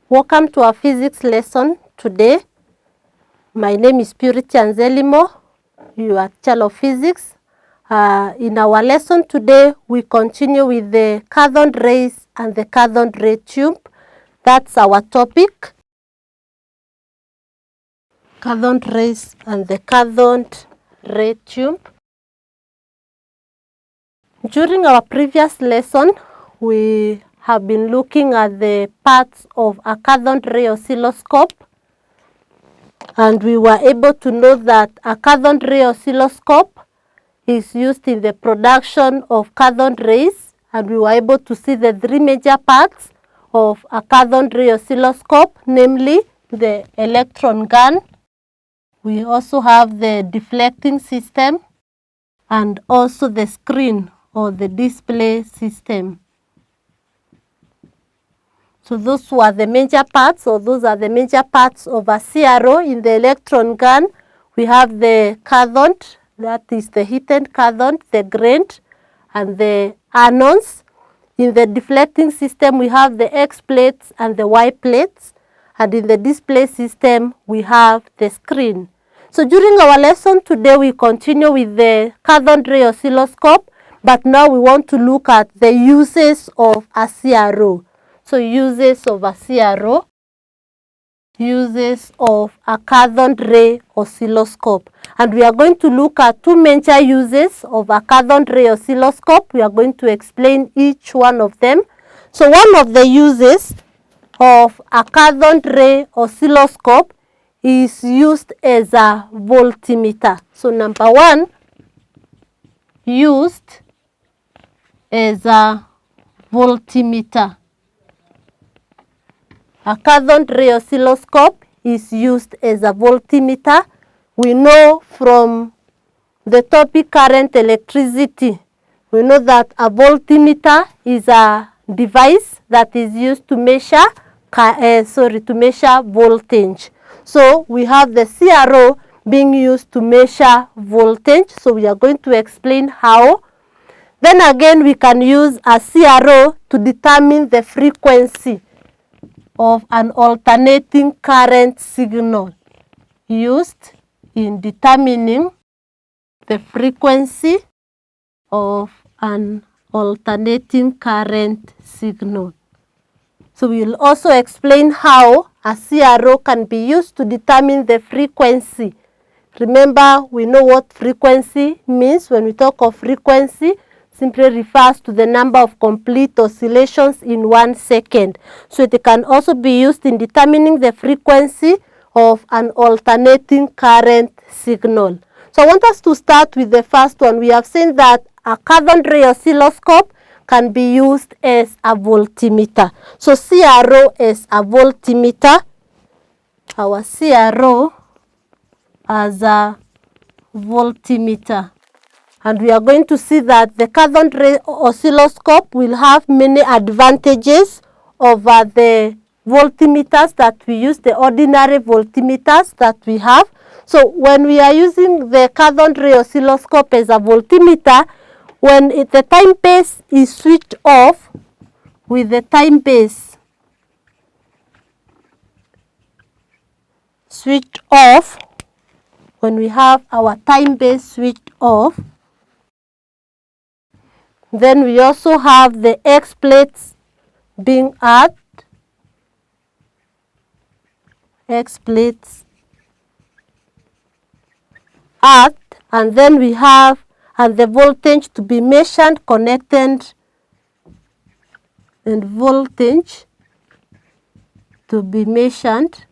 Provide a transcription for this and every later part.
Welcome to our physics lesson today. My name is Purity Anzelimo, your teacher of physics. In our lesson today, we continue with the cathode rays and the cathode ray tube. That's our topic. Cathode rays and the cathode ray tube. During our previous lesson, we have been looking at the parts of a cathode ray oscilloscope, and we were able to know that a cathode ray oscilloscope is used in the production of cathode rays, and we were able to see the three major parts of a cathode ray oscilloscope, namely the electron gun. We also have the deflecting system and also the screen or the display system. So those were the major parts, or those are the major parts of a CRO. In the electron gun, we have the cathode, that is the heated cathode, the ground, and the anodes. In the deflecting system, we have the X plates and the Y plates. And in the display system, we have the screen. So during our lesson today, we continue with the cathode ray oscilloscope, but now we want to look at the uses of a CRO. So uses of a CRO, uses of a cathode ray oscilloscope. And we are going to look at two major uses of a cathode ray oscilloscope. We are going to explain each one of them. So one of the uses of a cathode ray oscilloscope is used as a voltmeter. So number one, used as a voltmeter. A cathode ray oscilloscope is used as a voltmeter. We know from the topic current electricity, we know that a voltmeter is a device that is used to measure voltage. So we have the CRO being used to measure voltage. So we are going to explain how. Then again, we can use a CRO to determine the frequency of an alternating current signal, used in determining the frequency of an alternating current signal. So we will also explain how a CRO can be used to determine the frequency. Remember, we know what frequency means. When we talk of frequency, simply refers to the number of complete oscillations in 1 second. So it can also be used in determining the frequency of an alternating current signal. So I want us to start with the first one. We have seen that a cathode ray oscilloscope can be used as a voltmeter. So CRO is a voltmeter. Our CRO as a voltmeter. And we are going to see that the cathode ray oscilloscope will have many advantages over the voltmeters that we use, the ordinary voltmeters that we have. So when we are using the cathode ray oscilloscope as a voltmeter, when the timepiece is switched off, with the timepiece switched off, when we have our timepiece switched off, then we also have the X plates being earthed, X plates earthed, and then we have the voltage to be measured, connected, and voltage to be measured,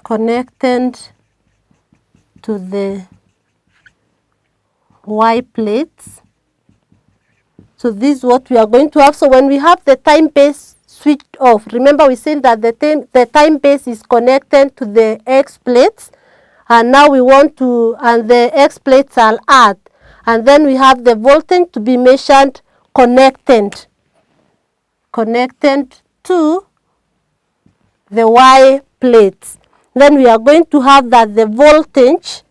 connected to the Y plates. So this is what we are going to have. So when we have the timepiece switched off, remember we said that the timepiece is connected to the X plates, and now we want to, and the X plates are earthed, and then we have the voltage to be measured, connected to the Y plates. Then we are going to have that the voltage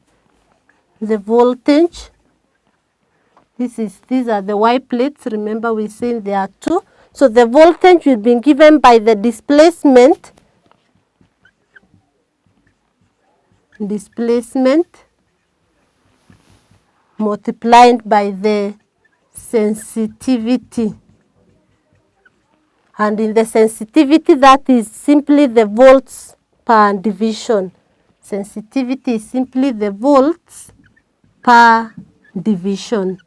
These are the Y plates. Remember we said there are two. So the voltage will be given by the displacement multiplied by the sensitivity. And in the sensitivity, that is simply the volts per division. Sensitivity is simply the volts per division.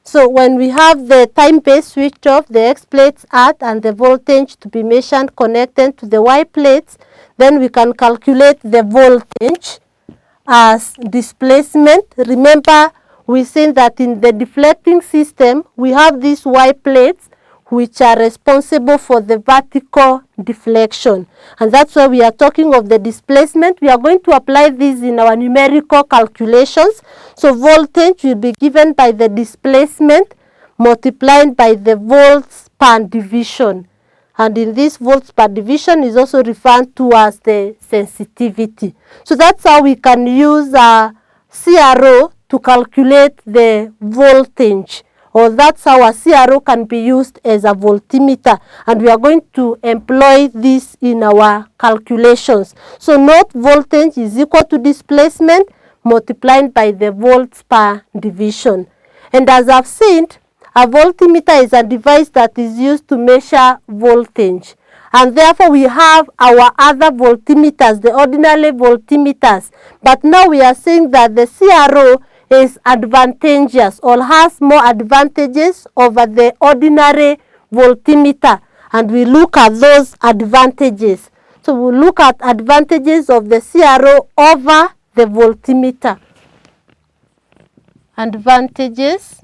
So when we have the time base switched off, the X plates out, and the voltage to be measured connected to the Y plates, then we can calculate the voltage as displacement. Remember, we said that in the deflecting system, we have these Y plates which are responsible for the vertical deflection. And that's why we are talking of the displacement. We are going to apply this in our numerical calculations. So voltage will be given by the displacement multiplied by the volts per division. And in this volts per division is also referred to as the sensitivity. So that's how we can use a CRO to calculate the voltage, or that's how a CRO can be used as a voltmeter, and we are going to employ this in our calculations. So note, voltage is equal to displacement multiplied by the volts per division. And as I've said, a voltmeter is a device that is used to measure voltage. And therefore, we have our other voltmeters, the ordinary voltmeters. But now we are saying that the CRO is advantageous or has more advantages over the ordinary voltmeter. And we look at those advantages. So we look at advantages of the CRO over the voltmeter. Advantages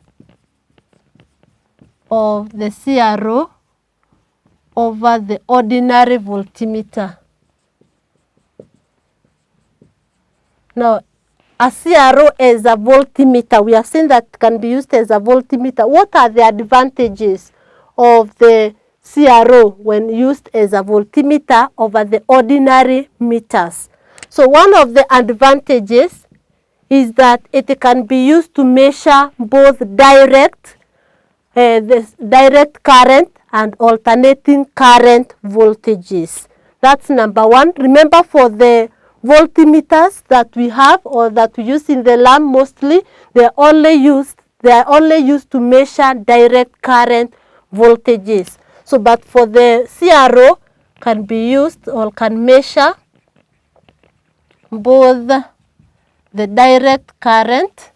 of the CRO over the ordinary voltmeter. Now, a CRO as a voltmeter, we have seen that can be used as a voltmeter. What are the advantages of the CRO when used as a voltmeter over the ordinary meters? So one of the advantages is that it can be used to measure both direct current and alternating current voltages. That's number one. Remember, for the voltmeters that we have or that we use in the lab mostly, they are only used to measure direct current voltages. So but for the CRO, can be used or can measure both the direct current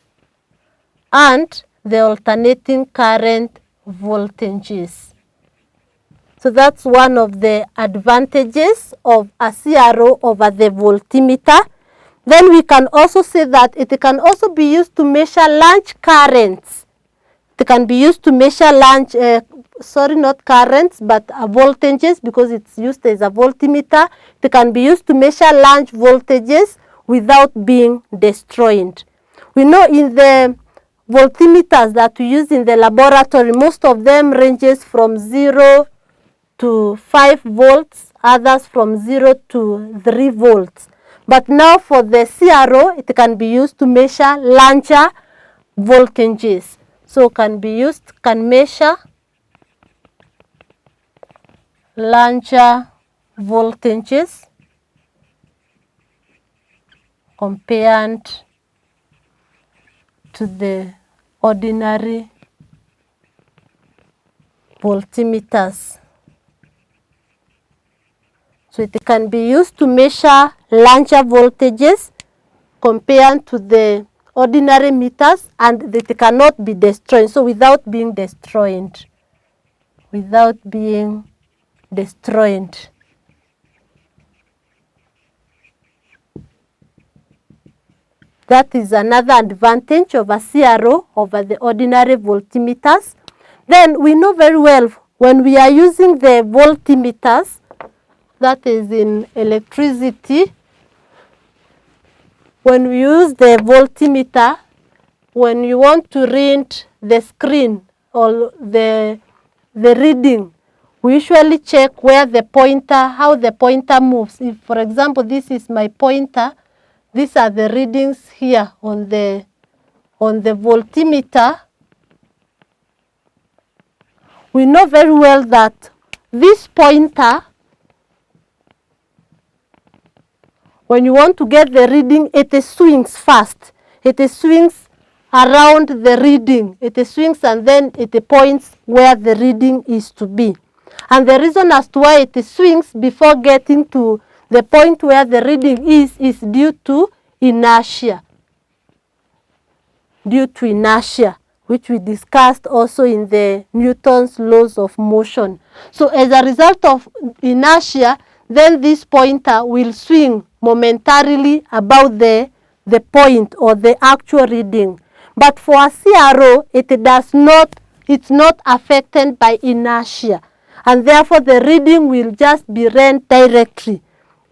and the alternating current voltages. So that's one of the advantages of a CRO over the voltmeter. Then we can also say that it can also be used to measure large currents. It can be used to measure large, not currents, but voltages, because it's used as a voltmeter. It can be used to measure large voltages without being destroyed. We know in the voltmeters that we use in the laboratory, most of them ranges from 0 to 5 volts, others from 0 to 3 volts. But now for the CRO, it can be used to measure larger voltages. So can measure larger voltages compared to the ordinary voltmeters. So it can be used to measure larger voltages compared to the ordinary meters, and it cannot be destroyed. So without being destroyed. That is another advantage of a CRO over the ordinary voltmeters. Then we know very well when we are using the voltmeters, that is in electricity, when we use the voltmeter, when you want to read the screen or the reading, we usually check where the pointer, how the pointer moves. If, for example, this is my pointer, these are the readings here on the on the voltmeter, we know very well that this pointer, when you want to get the reading, it swings fast. It swings around the reading. It swings and then it points where the reading is to be. And the reason as to why it swings before getting to the point where the reading is due to inertia. Due to inertia, which we discussed also in the Newton's laws of motion. So as a result of inertia, then this pointer will swing momentarily about the point or the actual reading. But for a CRO, it's not affected by inertia. And therefore the reading will just be read directly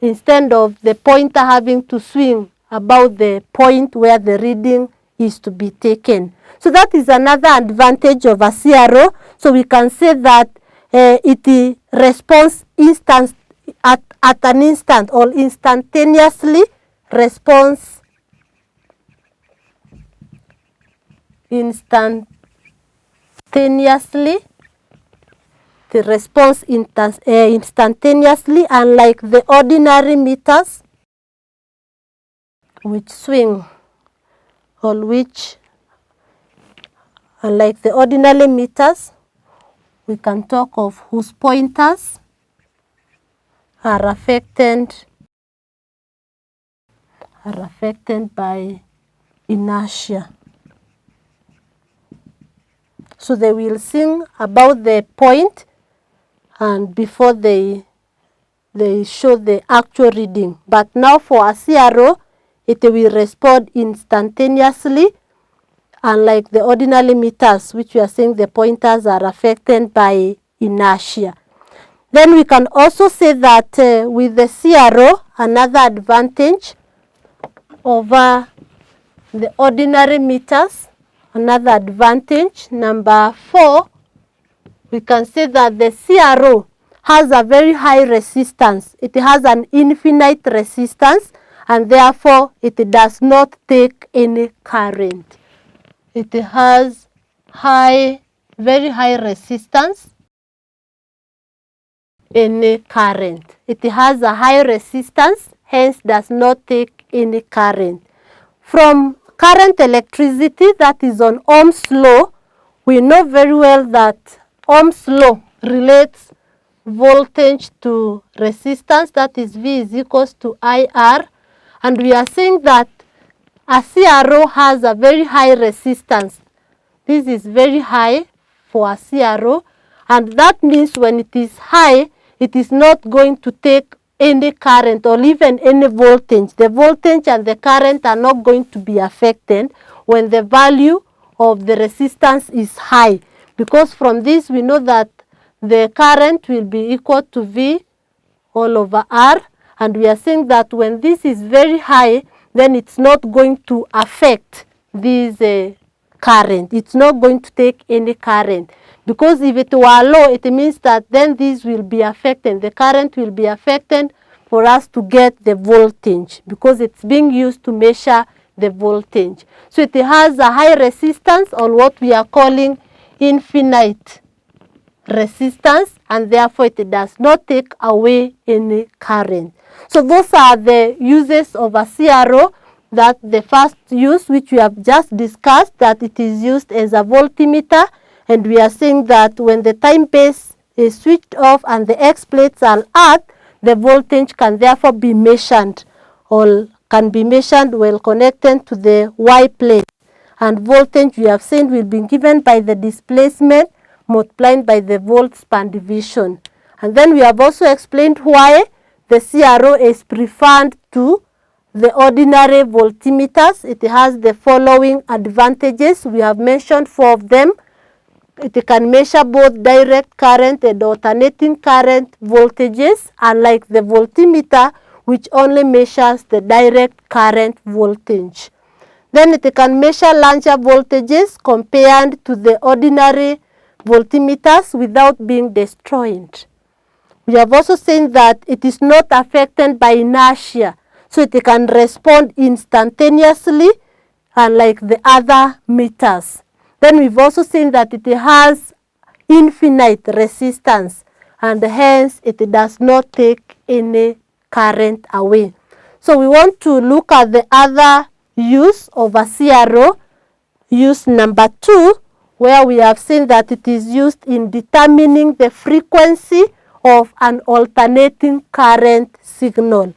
instead of the pointer having to swing about the point where the reading is to be taken. So that is another advantage of a CRO. So we can say that it responds at an instant or instantaneously responds instantaneously. The response instantaneously, unlike the ordinary meters which swing, or which, unlike the ordinary meters, we can talk of whose pointers are affected by inertia. So they will sing about the point and before they show the actual reading. But now for a CRO, it will respond instantaneously, unlike the ordinary meters, which we are saying the pointers are affected by inertia. Then we can also say that with the CRO, another advantage over the ordinary meters, another advantage, number 4, we can say that the CRO has a very high resistance. It has an infinite resistance, and therefore it does not take any current. It has very high resistance, any current. It has a high resistance, hence does not take any current. From current electricity, that is on Ohm's law, we know very well that Ohm's law relates voltage to resistance, that is V is equals to IR, and we are saying that a CRO has a very high resistance. This is very high for a CRO, and that means when it is high, it is not going to take any current or even any voltage. The voltage and the current are not going to be affected when the value of the resistance is high, because from this we know that the current will be equal to V all over R, and we are saying that when this is very high, then it's not going to affect this current. It's not going to take any current, because if it were low, it means that then this will be affected. The current will be affected for us to get the voltage, because it's being used to measure the voltage. So it has a high resistance, or what we are calling infinite resistance, and therefore it does not take away any current. So those are the uses of a CRO. That the first use, which we have just discussed, that it is used as a voltmeter, and we are saying that when the time base is switched off and the X plates are at, the voltage can therefore be measured, or can be measured while connected to the Y plate. And voltage, we have seen, will be given by the displacement multiplied by the volts per division. And then we have also explained why the CRO is preferred to the ordinary voltmeters. It has the following advantages. We have mentioned 4 of them. It can measure both direct current and alternating current voltages, unlike the voltmeter, which only measures the direct current voltage. Then it can measure larger voltages compared to the ordinary voltmeters without being destroyed. We have also seen that it is not affected by inertia, so it can respond instantaneously unlike the other meters. Then we've also seen that it has infinite resistance, and hence it does not take any current away. So we want to look at the other use of a CRO, use number 2, where we have seen that it is used in determining the frequency of an alternating current signal.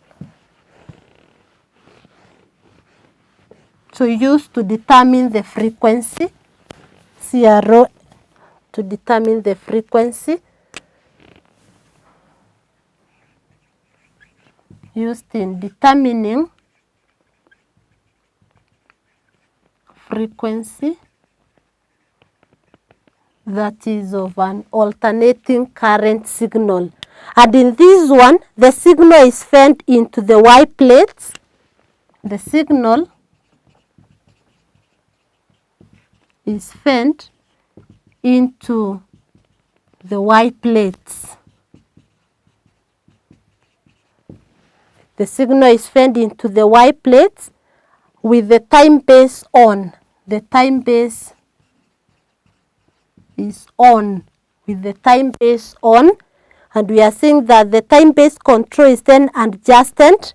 So used to determine the frequency, CRO to determine the frequency, used in determining frequency that is of an alternating current signal. And in this one, the signal is fed into the Y plates. The signal is fed into the Y plates. The signal is fed into the Y plates with the time base on. The time base is on, with the time base on, and we are saying that the time base control is then adjusted.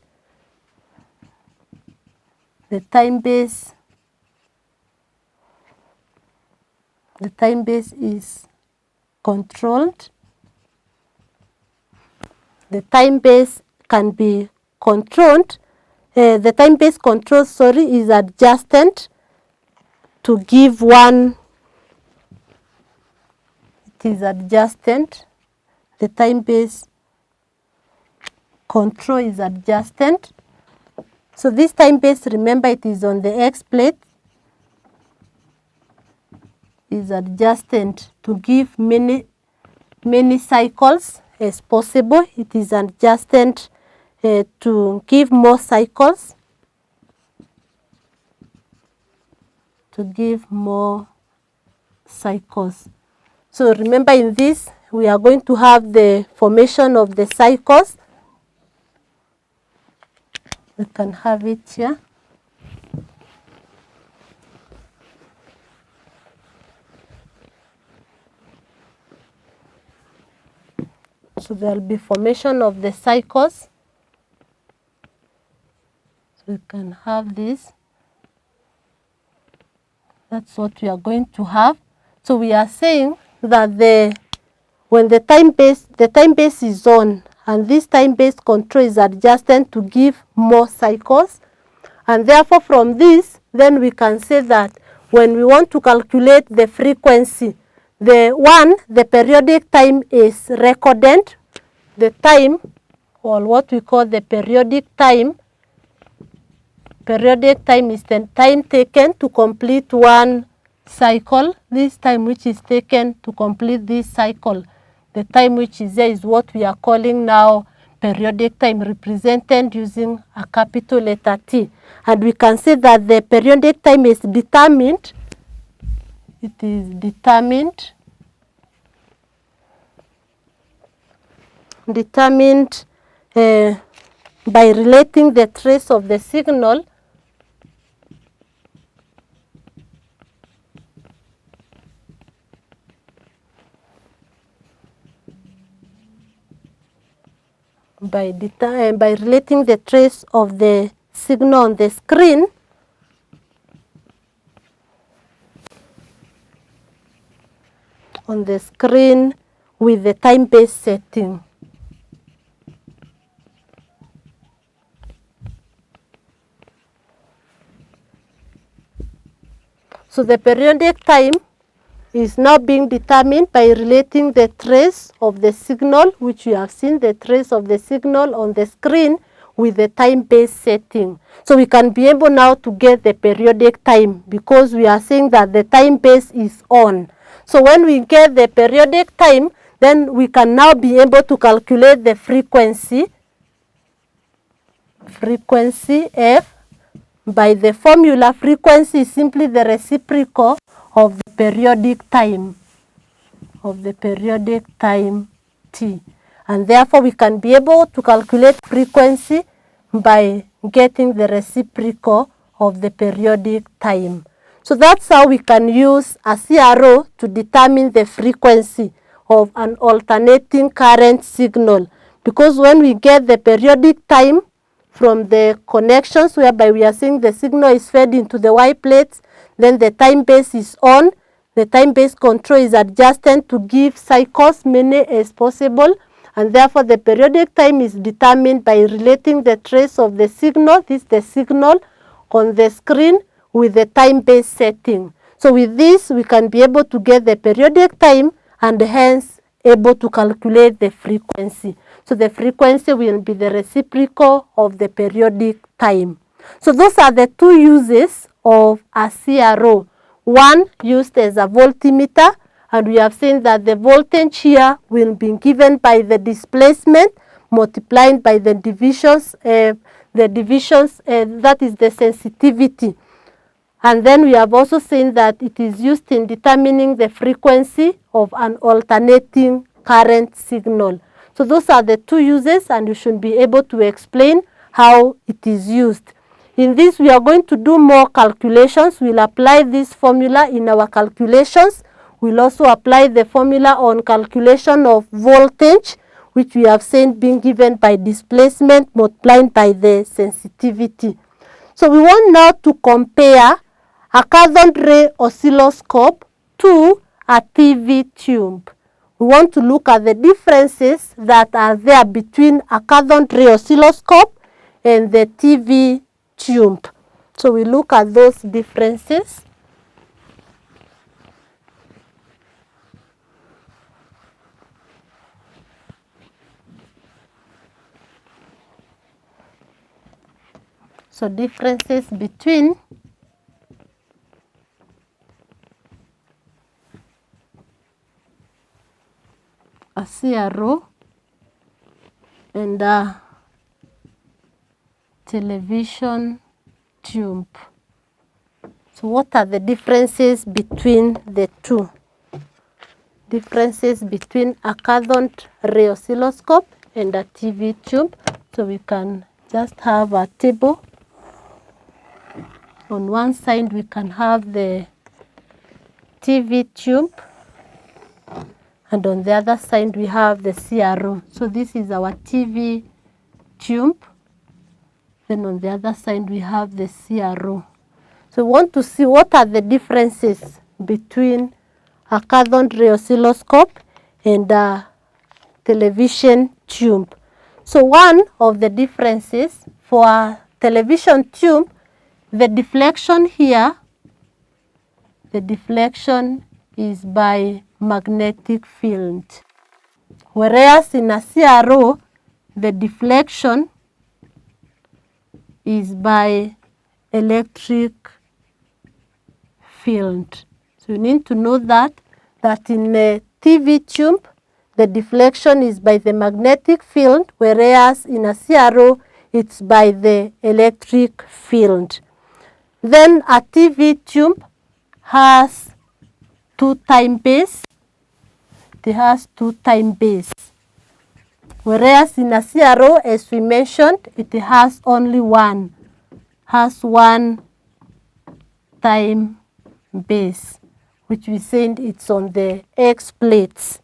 The time base is controlled. The time base can be controlled. The time base control, is adjusted to give one. It is adjusted. The time base control is adjusted. So this time base, remember, it is on the X plate, is adjusted to give many cycles as possible. It is adjusted to give more cycles, So remember, in this, we are going to have the formation of the cycles. We can have it here. So there will be formation of the cycles. So we can have this. That's what we are going to have. So we are saying that when the time base is on, and this time base control is adjusted to give more cycles, and therefore from this, then we can say that when we want to calculate the frequency, the periodic time is recorded. The time, or what we call the periodic time is the time taken to complete one cycle. This time which is taken to complete this cycle, the time which is there, is what we are calling now periodic time, represented using a capital letter T. And we can say that the periodic time is determined. It is determined by relating the trace of the signal by relating the trace of the signal on the screen with the time base setting. So the periodic time is now being determined by relating the trace of the signal, which you have seen, the trace of the signal on the screen with the time base setting. So we can be able now to get the periodic time, because we are saying that the time base is on. So when we get the periodic time, then we can now be able to calculate the frequency F. By the formula, frequency is simply the reciprocal of the periodic time, T. And therefore, we can be able to calculate frequency by getting the reciprocal of the periodic time. So that's how we can use a CRO to determine the frequency of an alternating current signal. Because when we get the periodic time from the connections whereby we are seeing the signal is fed into the Y plates, then the time base is on, the time base control is adjusted to give cycles many as possible, and therefore the periodic time is determined by relating the trace of the signal, this is the signal on the screen, with the time base setting. So with this we can be able to get the periodic time and hence able to calculate the frequency. So the frequency will be the reciprocal of the periodic time. So those are the two uses of a CRO. One used as a voltmeter, and we have seen that the voltage here will be given by the displacement multiplied by the divisions, that is the sensitivity. And then we have also seen that it is used in determining the frequency of an alternating current signal. So those are the two uses, and you should be able to explain how it is used. In this, we are going to do more calculations. We'll apply this formula in our calculations. We'll also apply the formula on calculation of voltage, which we have seen being given by displacement multiplied by the sensitivity. So we want now to compare a cathode ray oscilloscope to a TV tube. We want to look at the differences that are there between a cathode ray oscilloscope and the TV tube. So we look at those differences. So differences between a CRO and a television tube. So what are the differences between the two? Differences between a cathode ray oscilloscope and a TV tube. So we can just have a table. On one side we can have the TV tube, and on the other side we have the CRO. So this is our TV tube. Then on the other side we have the CRO. So we want to see what are the differences between a cathode ray oscilloscope and a television tube. So one of the differences for a television tube, the deflection here, the deflection is by magnetic field. Whereas in a CRO, the deflection is by electric field. So you need to know that in a TV tube, the deflection is by the magnetic field, whereas in a CRO, it's by the electric field. Then a TV tube has two time base. It has two time base. Whereas in a CRO, as we mentioned, it has only one. Has one time base, which we said it's on the X plates.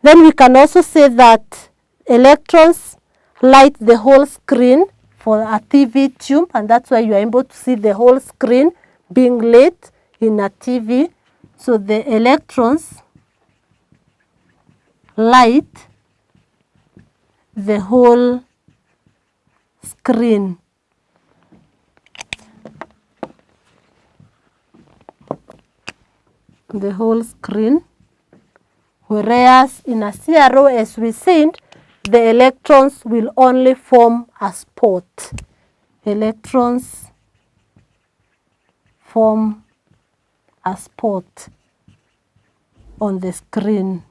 Then we can also say that electrons light the whole screen for a TV tube, and that's why you are able to see the whole screen being lit in a TV. So the electrons light the whole screen. The whole screen. Whereas in a CRO, as we said, the electrons will only form a spot. Electrons form a spot on the screen.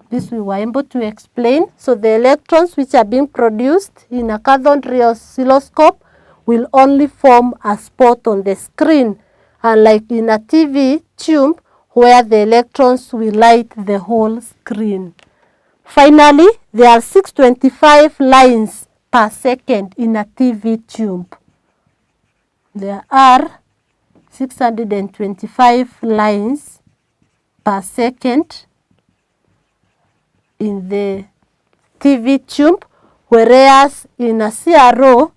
This we were able to explain. So the electrons which are being produced in a cathode ray oscilloscope will only form a spot on the screen, unlike in a TV tube where the electrons will light the whole screen. Finally, there are 625 lines per second in a TV tube. there are 625 lines per second in the TV tube, whereas in a CRO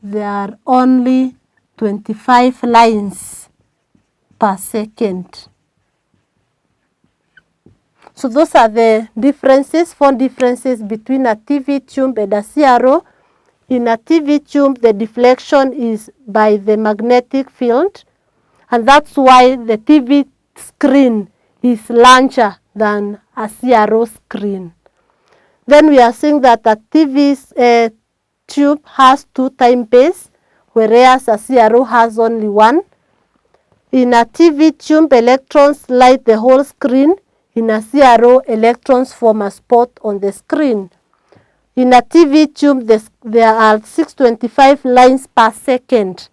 there are only 25 lines per second. So those are the differences, 4 differences between a TV tube and a CRO. In a TV tube, the deflection is by the magnetic field, and that's why the TV screen is larger than a CRO screen. Then we are seeing that a TV tube has 2 time base, whereas a CRO has only 1. In a TV tube, electrons light the whole screen. In a CRO, electrons form a spot on the screen. In a TV tube, there are 625 lines per second,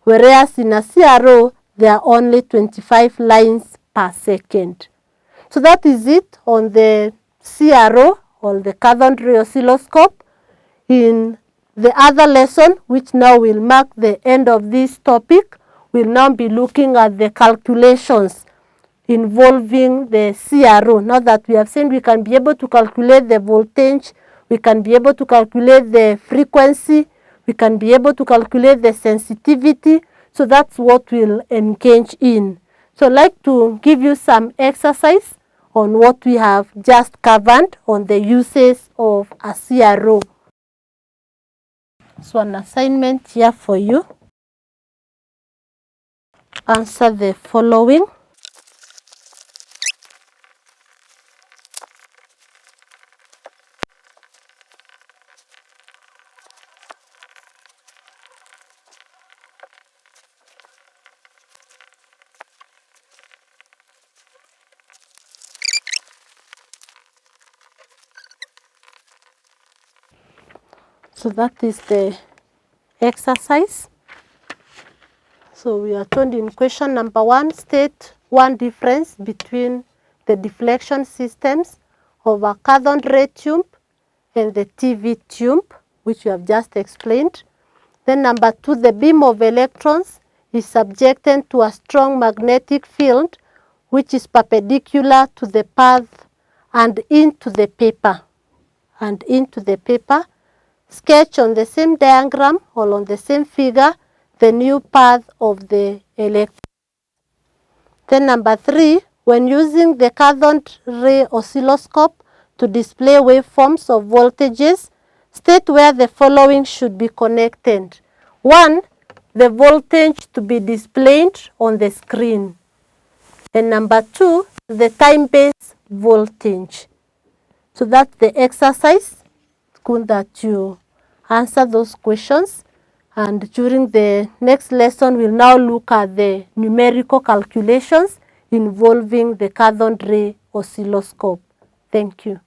whereas in a CRO, there are only 25 lines per second. So that is it on the CRO, or the Cathode Ray Oscilloscope. In the other lesson, which now will mark the end of this topic, we'll now be looking at the calculations involving the CRO. Now that we have seen we can be able to calculate the voltage, we can be able to calculate the frequency, we can be able to calculate the sensitivity. So that's what we'll engage in. So I'd like to give you some exercise on what we have just covered on the uses of a CRO. So an assignment here for you. Answer the following. So that is the exercise. So we are told in question number 1, state one difference between the deflection systems of a cathode ray tube and the TV tube, which we have just explained. Then number 2, the beam of electrons is subjected to a strong magnetic field which is perpendicular to the path and into the paper. Sketch on the same diagram or on the same figure the new path of the electron. Then number 3, when using the cathode ray oscilloscope to display waveforms of voltages, state where the following should be connected. 1, the voltage to be displayed on the screen. And number 2, the time-based voltage. So that's the exercise. It's good that you answer those questions. And during the next lesson, we'll now look at the numerical calculations involving the cathode ray oscilloscope. Thank you.